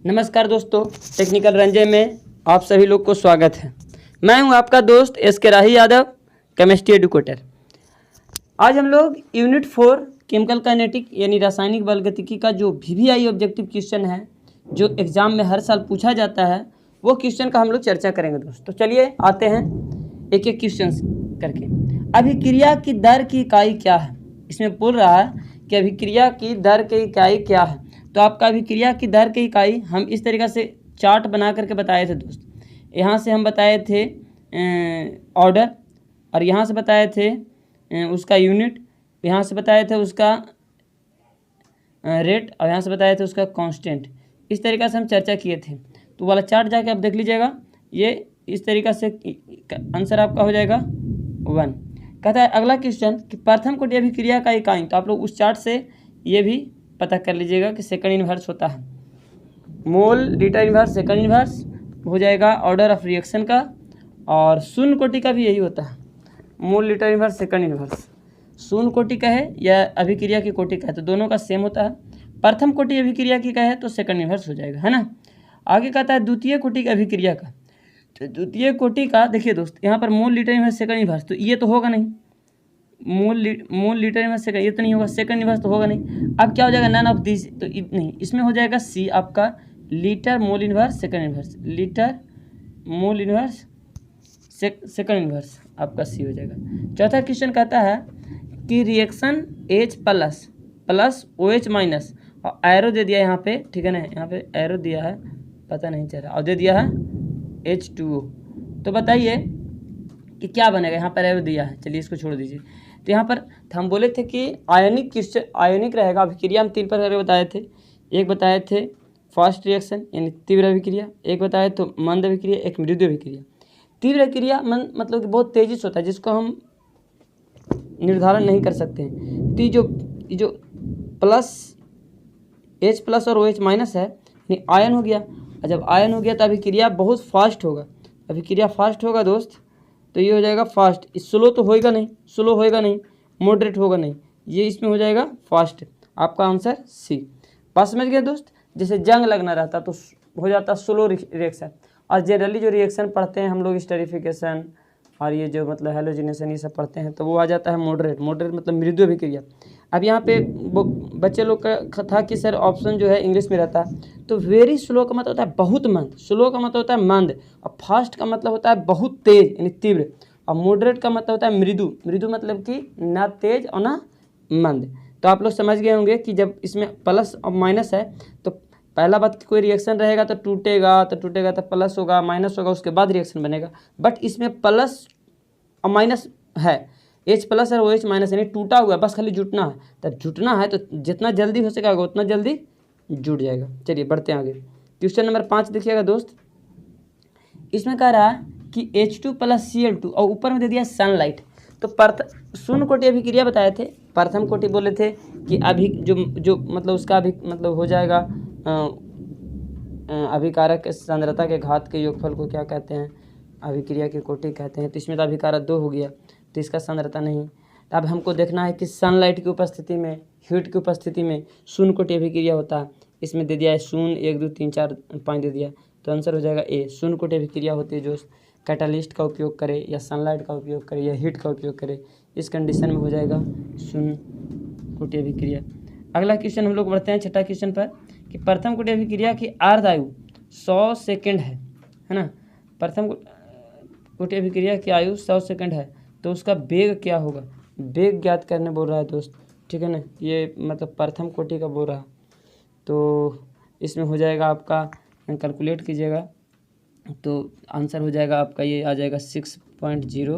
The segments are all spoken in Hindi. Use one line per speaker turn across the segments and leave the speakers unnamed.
नमस्कार दोस्तों, टेक्निकल रंजन में आप सभी लोग को स्वागत है। मैं हूं आपका दोस्त एस.के. राही यादव, केमिस्ट्री एडुकेटर। आज हम लोग यूनिट 4 केमिकल काइनेटिक यानी रासायनिक बल गतिकी का जो VVI ऑब्जेक्टिव क्वेश्चन है, जो एग्ज़ाम में हर साल पूछा जाता है, वो क्वेश्चन का हम लोग चर्चा करेंगे दोस्तों। तो चलिए आते हैं एक एक क्वेश्चन करके। अभिक्रिया की दर की इकाई क्या है? इसमें बोल रहा है कि अभिक्रिया की दर की इकाई क्या है। तो आपका अभिक्रिया की दर की इकाई हम इस तरीक़ा से चार्ट बना करके बताए थे दोस्त। यहाँ से हम बताए थे ऑर्डर, और यहाँ से बताए थे उसका यूनिट, यहाँ से बताए थे उसका रेट, और यहाँ से बताए थे उसका कांस्टेंट। इस तरीक़ा से हम चर्चा किए थे। तो वाला चार्ट जाके आप देख लीजिएगा। ये इस तरीक़ा से आंसर आपका हो जाएगा 1। कहता है अगला क्वेश्चन कि प्रथम कोटि अभिक्रिया का इकाई। तो आप लोग उस चार्ट से ये भी पता कर लीजिएगा कि सेकंड इन्वर्स होता है। Mole litre inverse second inverse हो जाएगा ऑर्डर ऑफ रिएक्शन का, और शून्य कोटि का भी यही होता है, mole litre inverse second inverse. शून्य कोटि का है या अभिक्रिया की कोटि का है तो दोनों का सेम होता है। प्रथम कोटि अभिक्रिया की का है तो सेकंड इन्वर्स हो जाएगा, है ना। आगे कहता है द्वितीय कोटि की अभिक्रिया का। तो द्वितीय कोटि का देखिए दोस्त, यहाँ पर mole litre inverse second inverse, तो ये तो होगा नहीं। मोल लीटर इन्वर्स सेकंड, ये तो नहीं होगा। सेकंड इन्वर्स तो होगा नहीं। अब क्या हो जाएगा, नन ऑफ दिस, तो नहीं, इसमें हो जाएगा सी आपका litre mole inverse second inverse, litre mole inverse second inverse आपका सी हो जाएगा। चौथा क्वेश्चन कहता है कि reaction H plus OH minus, और एरो दे दिया यहाँ पे, ठीक है ना, यहाँ पे एरो दिया है, पता नहीं चल रहा, और दे दिया है H2O। तो बताइए कि क्या बनेगा। यहाँ पर एरो दिया है, चलिए इसको छोड़ दीजिए। तो यहाँ पर हम बोले थे कि आयनिक क्वेश्चन आयनिक रहेगा। अभिक्रिया हम 3 प्रकार बताए थे। एक बताए थे फास्ट रिएक्शन यानी तीव्र अभिक्रिया, एक बताए तो मंद अभिक्रिया, एक मृदु अभिक्रिया। तीव्र अभिक्रिया मतलब कि बहुत तेजी से होता है, जिसको हम निर्धारण नहीं कर सकते हैं। तो जो प्लस H प्लस और OH माइनस है, यानी आयन हो गया। और जब आयन हो गया तो अभिक्रिया बहुत फास्ट होगा। अभिक्रिया फास्ट होगा दोस्त, तो ये हो जाएगा फास्ट। स्लो तो होएगा नहीं, स्लो होएगा नहीं, मॉडरेट होगा नहीं, ये इसमें हो जाएगा फास्ट। आपका आंसर सी। बात समझ गए दोस्त। जैसे जंग लगना रहता तो हो जाता स्लो रिएक्शन, और जनरली जो रिएक्शन पढ़ते हैं हम लोग स्टेरिफिकेशन और ये जो मतलब हेलोजिनेशन, ये सब पढ़ते हैं, तो वो आ जाता है मॉडरेट। मॉडरेट मतलब मृदु अभिक्रिया। अब यहाँ पे बच्चे लोग का था कि सर ऑप्शन जो है इंग्लिश में रहता है। तो वेरी स्लो का मतलब होता है बहुत मंद, स्लो का मतलब होता है मंद, और फास्ट का मतलब होता है बहुत तेज यानी तीव्र, और मॉडरेट का मतलब होता है मृदु। मृदु मतलब कि ना तेज और ना मंद। तो आप लोग समझ गए होंगे कि जब इसमें प्लस और माइनस है तो पहला बात कोई रिएक्शन रहेगा तो टूटेगा तो प्लस होगा, माइनस होगा, उसके बाद रिएक्शन बनेगा। बट इसमें प्लस और माइनस है, H प्लस और OH माइनस, यानी टूटा हुआ है, बस खाली जुटना है। तब जुटना है तो जितना जल्दी हो सकेगा उतना जल्दी जुट जाएगा। चलिए बढ़ते हैं आगे। क्वेश्चन नंबर 5 देखिएगा दोस्त। इसमें कह रहा है कि H2 प्लस Cl2, और ऊपर में दे दिया सनलाइट। तो शून्य कोटि अभिक्रिया बताए थे। प्रथम कोटि बोले थे कि अभी जो मतलब उसका अभी मतलब हो जाएगा अभिकारक सांद्रता के घात के योगफल को क्या कहते हैं, अभिक्रिया की कोटि कहते हैं। तो इसमें तो अभिकारक 2 हो गया, तो इसका सांद्रता नहीं। तो अब हमको देखना है कि सनलाइट की उपस्थिति में, हीट की उपस्थिति में शून्य कोटि अभिक्रिया होता है। इसमें दे दिया है 0, 1, 2, 3, 4, 5 दे दिया, तो आंसर हो जाएगा ए। शून्य कोटि अभिक्रिया होती है जो कैटालिस्ट का उपयोग करे या सनलाइट का उपयोग करे या हीट का उपयोग करे, इस कंडीशन में हो जाएगा शून्य कोटि अभिक्रिया। अगला क्वेश्चन हम लोग बढ़ते हैं छठा क्वेश्चन पर कि प्रथम कोटि अभिक्रिया की अर्ध आयु 100 सेकेंड है ना। प्रथम कोटि अभिक्रिया की आयु 100 सेकेंड है, तो उसका वेग क्या होगा, वेग ज्ञात करने बोल रहा है दोस्त, ठीक है ना। ये मतलब प्रथम कोटि का बोल रहा है, तो इसमें हो जाएगा आपका, कैलकुलेट कीजिएगा तो आंसर हो जाएगा आपका, ये आ जाएगा 6.0,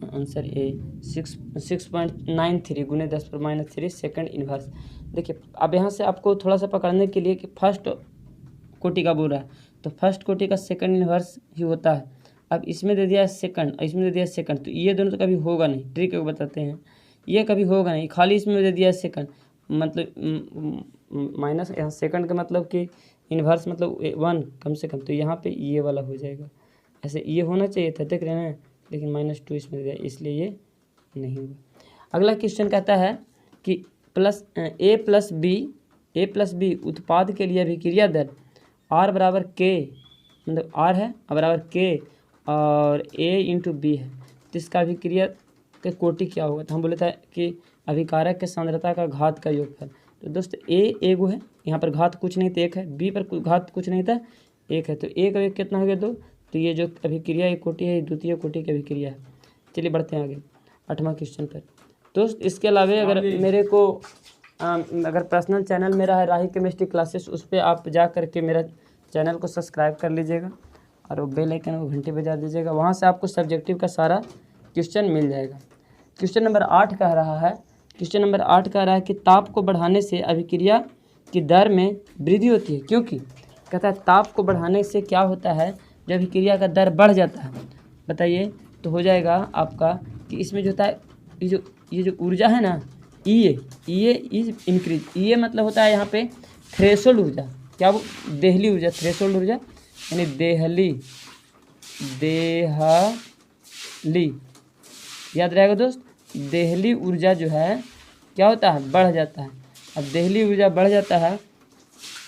आंसर ए 6.93 गुने 10⁻³ सेकंड इन्वर्स। देखिए अब यहाँ से आपको थोड़ा सा पकड़ने के लिए कि फर्स्ट कोटि का बोल रहा है, तो फर्स्ट कोटि का सेकंड इन्वर्स ही होता है। अब इसमें दे दिया है सेकंड, इसमें दे दिया है सेकंड, तो ये दोनों तो कभी होगा नहीं। ट्रिक बताते हैं, ये कभी होगा नहीं, खाली इसमें दे दिया है सेकंड, मतलब माइनस यहाँ सेकंड का मतलब कि इन्वर्स मतलब 1 कम से कम, तो यहाँ पे ये वाला हो जाएगा। ऐसे ये होना चाहिए था, देख रहे हैं ना, लेकिन -2 इसमें दिया, इसलिए ये नहीं हुआ। अगला क्वेश्चन कहता है कि A प्लस बी उत्पाद के लिए अभिक्रिया दर आर बराबर के, मतलब आर है बराबर के और ए इंटू बी है, तो इसका अभिक्रिया के कोटि क्या होगा? तो हम बोले था कि अभिकारक के सांद्रता का घात का योगफल। तो दोस्त ए एगो है, यहाँ पर घात कुछ नहीं था एक है, बी पर घात कुछ नहीं था एक है, तो एक एक कितना हो गया 2। तो ये जो अभिक्रिया एक कोटि है, द्वितीय कोटि की अभिक्रिया है। चलिए बढ़ते हैं आगे 8वां क्वेश्चन पर। दोस्त इसके अलावा अगर मेरे को अगर पर्सनल चैनल मेरा है राही केमिस्ट्री क्लासेस, उस पर आप जा करके मेरा चैनल को सब्सक्राइब कर लीजिएगा और वो बेल आइकन को घंटे बजा दीजिएगा, वहाँ से आपको सब्जेक्टिव का सारा क्वेश्चन मिल जाएगा। क्वेश्चन नंबर 8 कह रहा है, क्वेश्चन नंबर 8 कह रहा है कि ताप को बढ़ाने से अभिक्रिया की दर में वृद्धि होती है, क्योंकि कहता है ताप को बढ़ाने से क्या होता है, जब अभिक्रिया का दर बढ़ जाता है, बताइए। तो हो जाएगा आपका कि इसमें जो होता है ये जो ऊर्जा है ना, ई इज इंक्रीज, ई मतलब होता है यहाँ पे थ्रेशोल्ड ऊर्जा, क्या वो देहली ऊर्जा, थ्रेशोल्ड ऊर्जा यानी देहली याद रहेगा दोस्त। देहली ऊर्जा जो है क्या होता है, बढ़ जाता है। अब देहली ऊर्जा बढ़ जाता है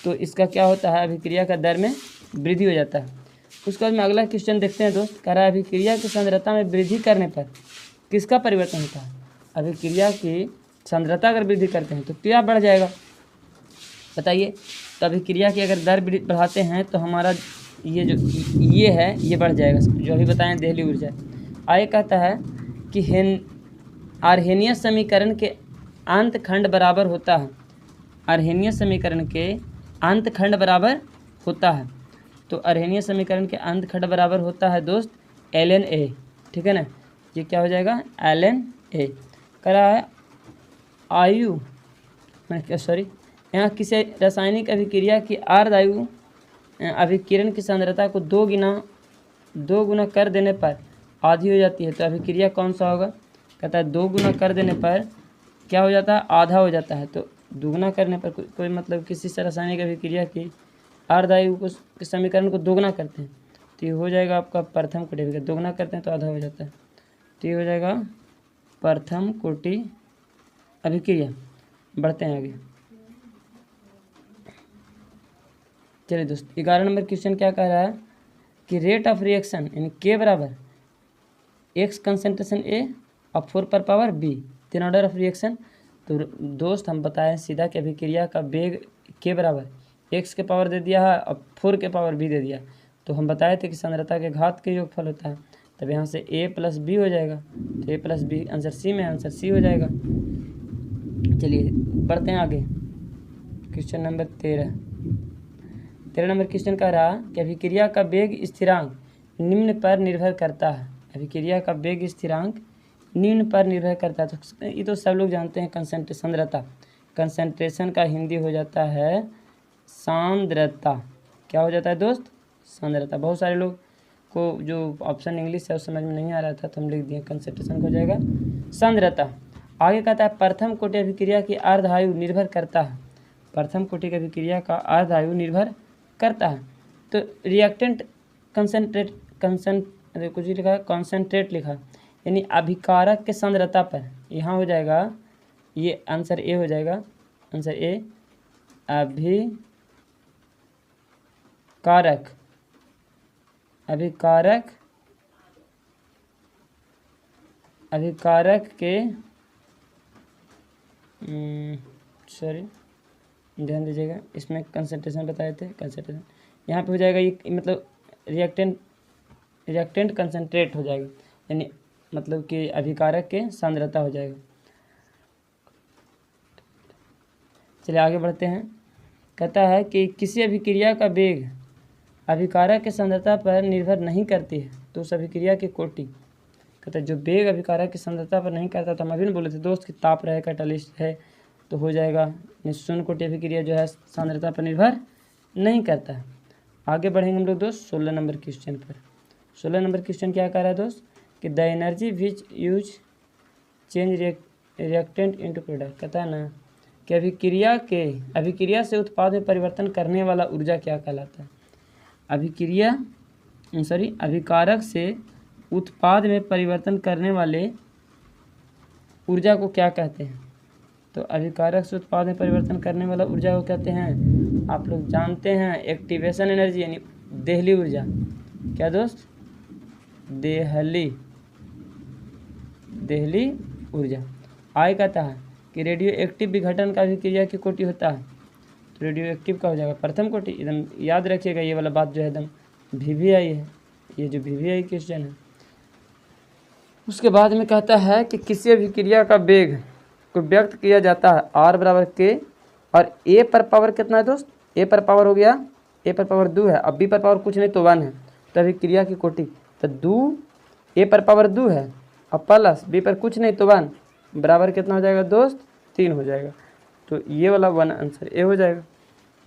तो इसका क्या होता है, अभिक्रिया का दर में वृद्धि हो जाता है। उसके बाद में अगला क्वेश्चन देखते हैं दोस्त। कह रहा है अभिक्रिया की सांद्रता में वृद्धि करने पर किसका परिवर्तन होता है? अभिक्रिया की सांद्रता अगर वृद्धि करते हैं तो क्या बढ़ जाएगा, बताइए। तो अभिक्रिया की अगर दर बढ़ाते हैं तो हमारा ये जो ये है ये बढ़ जाएगा, जो अभी बताएं देहली ऊर्जा। आगे कहता है कि आर्हेनियस समीकरण के अंत खंड बराबर होता है, आर्हेनियस समीकरण के अंत खंड बराबर होता है। तो आर्हेनियस समीकरण के अंत खंड बराबर होता है दोस्त ln A, ठीक है ना। ये क्या हो जाएगा ln A। कह रहा है यहाँ किसी रासायनिक अभिक्रिया की अर्धआयु अभिकिरण की सांद्रता को 2 गुना कर देने पर आधी हो जाती है। तो अभिक्रिया कौन सा होगा? कहता है 2 गुना कर देने पर क्या हो जाता है, आधा हो जाता है। तो दुगुना करने पर कोई मतलब किसी से रासायनिक अभिक्रिया की अर्धआयु को समीकरण को दोगुना करते हैं तो ये हो जाएगा आपका प्रथम कोटि अभिक्रिया, दोगुना करते हैं तो आधा हो जाता है, तो ये हो जाएगा प्रथम कोटि अभिक्रिया। बढ़ते हैं आगे। चलिए दोस्त 11 नंबर क्वेश्चन क्या कह रहा है कि रेट ऑफ रिएक्शन यानी के बराबर एक्स कंसेंट्रेशन ए और 4 पर power b, 3 order of reaction. तो दोस्त हम बताएं सीधा कि अभिक्रिया का वेग के बराबर एक्स के पावर दे दिया है और 4 के पावर बी दे दिया, तो हम बताए थे कि सांद्रता के घात के योगफल होता है। तब यहाँ से ए प्लस बी हो जाएगा, तो ए प्लस बी आंसर सी में, आंसर सी हो जाएगा। चलिए बढ़ते हैं आगे। क्वेश्चन नंबर 13 नंबर क्वेश्चन कह रहा कि अभिक्रिया का वेग स्थिरांक निम्न पर निर्भर करता है, अभिक्रिया का वेग स्थिरांक निम्न पर निर्भर करता है। तो ये तो सब लोग जानते हैं, सांद्रता, कंसंट्रेशन का हिंदी हो जाता है सांद्रता। क्या हो जाता है दोस्त? सांद्रता। बहुत सारे लोग को जो ऑप्शन इंग्लिश है उस समझ में नहीं आ रहा था तो हम लिख दिए कंसंट्रेशन हो जाएगा सांद्रता। आगे कहता है प्रथम कोटि अभिक्रिया की अर्धआयु निर्भर करता है, प्रथम कोटि की अभिक्रिया का अर्धआयु निर्भर करता है। तो रिएक्टेंट कुछ लिखा है कॉन्सेंट्रेट लिखा, यानी अभिकारक के सांद्रता पर, यहाँ हो जाएगा ये आंसर ए हो जाएगा, आंसर ए अभिकारक के सॉरी ध्यान दीजिएगा, इसमें कंसंट्रेशन बताए थे, कंसंट्रेशन यहाँ पे हो जाएगा ये मतलब रिएक्टेंट कंसंट्रेट हो जाएगा, यानी मतलब कि अभिकारक के सांद्रता हो जाएगा। चलिए आगे बढ़ते हैं। कहता है कि किसी अभिक्रिया का वेग अभिकारक के सांद्रता पर निर्भर नहीं करती है तो उस अभिक्रिया की कोटि, कहता है जो वेग अभिकारक की सांद्रता पर नहीं करता, तो हम अभी नहीं बोले थे दोस्त कि ताप रहे कैटालिस्ट है तो हो जाएगा शून्य कोटि अभिक्रिया जो है सांद्रता पर निर्भर नहीं करता है। आगे बढ़ेंगे हम लोग दोस्त 16 नंबर क्वेश्चन पर। 16 नंबर क्वेश्चन क्या कह रहा है दोस्त कि the energy which use change reactant into product, कहता है ना कि अभिक्रिया से उत्पाद में परिवर्तन करने वाला ऊर्जा क्या कहलाता है? अभिकारक से उत्पाद में परिवर्तन करने वाले ऊर्जा को क्या कहते हैं? तो अभिकारक से उत्पाद में परिवर्तन करने वाला ऊर्जा को कहते हैं आप लोग जानते हैं एक्टिवेशन एनर्जी यानी देहली ऊर्जा। क्या दोस्त? देहली ऊर्जा। आई कहता है कि रेडियो एक्टिव विघटन का भी क्रिया की कोटि होता है, तो रेडियो एक्टिव का हो जाएगा प्रथम कोटि। एकदम याद रखिएगा ये वाला बात जो है एकदम VVI है, ये जो VVI क्वेश्चन है। उसके बाद में कहता है कि किसी अभिक्रिया का वेग को व्यक्त किया जाता है R बराबर K और A पर पावर कितना है दोस्त? A पर पावर हो गया, A पर पावर 2 है, अब B पर पावर कुछ नहीं तो 1 है, तो अभिक्रिया की कोटि तो 2 A पर पावर 2 है और प्लस B पर कुछ नहीं तो 1 बराबर कितना हो जाएगा दोस्त? 3 हो जाएगा। तो ये वाला 1 आंसर A हो जाएगा।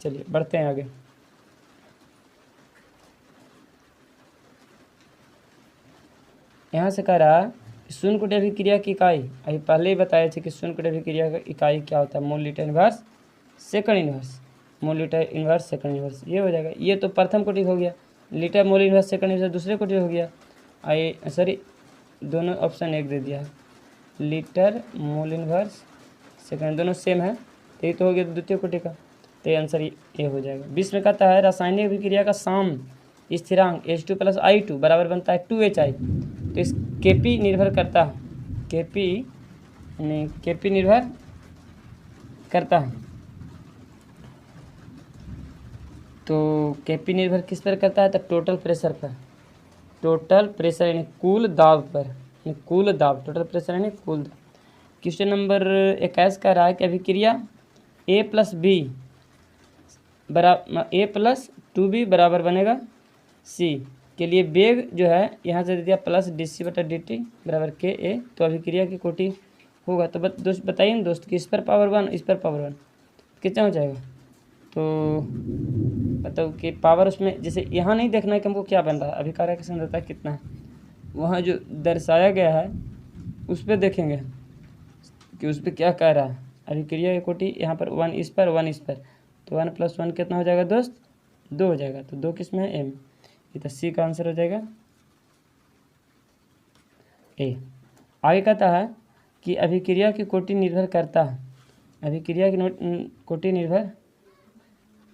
चलिए बढ़ते हैं आगे। यहाँ से कह रहा शून्य कोटि अभिक्रिया की इकाई, अभी पहले ही बताए थे कि शून्य कोटि अभिक्रिया का इकाई क्या होता है? Mole litre inverse second inverse, mole litre inverse second inverse, ये हो जाएगा। ये तो प्रथम कोटि हो गया, litre mole inverse second inverse दूसरे कोटि हो गया। सॉरी दोनों ऑप्शन एक दे दिया है, लीटर मोल इनवर्स सेकंड दोनों सेम है, तो ये तो हो गया द्वितीय कोटि का, तो ये आंसर ये हो जाएगा। 20 में कहता है रासायनिक अभिक्रिया का साम स्थिरांक H2 + I2 बराबर बनता है 2HI। तो इस Kp निर्भर करता है, Kp निर्भर करता है, तो Kp निर्भर किस पर करता है? तो टोटल प्रेशर पर, टोटल प्रेशर यानी कुल दाब पर, यानी कुल दाब, टोटल प्रेशर यानी कुल दाब। क्वेश्चन नंबर 21 का रहा है कि अभिक्रिया A + B बराबर A + 2B बराबर बनेगा C के लिए वेग जो है यहाँ से दे दिया +dc/dt बराबर KA, तो अभिक्रिया की कोटि होगा। तो दोस्त बताइए ना दोस्त कि इस पर पावर 1 इस पर पावर 1 कितना हो जाएगा? तो बताओ कि पावर उसमें जैसे यहाँ नहीं देखना है कि हमको क्या बन रहा है, अभिक्रिया की सांद्रता कितना है, वहाँ जो दर्शाया गया है उस पर देखेंगे कि उस पर क्या कह रहा है। अभिक्रिया की कोटि यहाँ पर 1 इस पर 1 इस पर, तो 1 + 1 कितना हो जाएगा दोस्त? 2 हो जाएगा। तो 2 किस में है? M, ये तो C का आंसर हो जाएगा A। आगे कहता है कि अभिक्रिया की कोटि निर्भर करता है, अभिक्रिया की कोटि निर्भर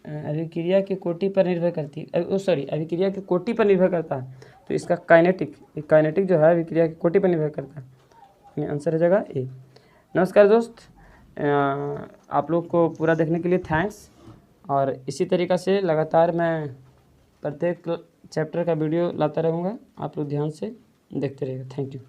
अभिक्रिया की कोटि पर निर्भर करती है, सॉरी अभिक्रिया की कोटि पर निर्भर करता है, तो इसका काइनेटिक जो है अभिक्रिया की कोटि पर निर्भर करता है, आंसर हो जाएगा A। नमस्कार दोस्त, आप लोग को पूरा देखने के लिए थैंक्स, और इसी तरीक़ा से लगातार मैं प्रत्येक चैप्टर का वीडियो लाता रहूँगा, आप लोग ध्यान से देखते रहिएगा। Thank you.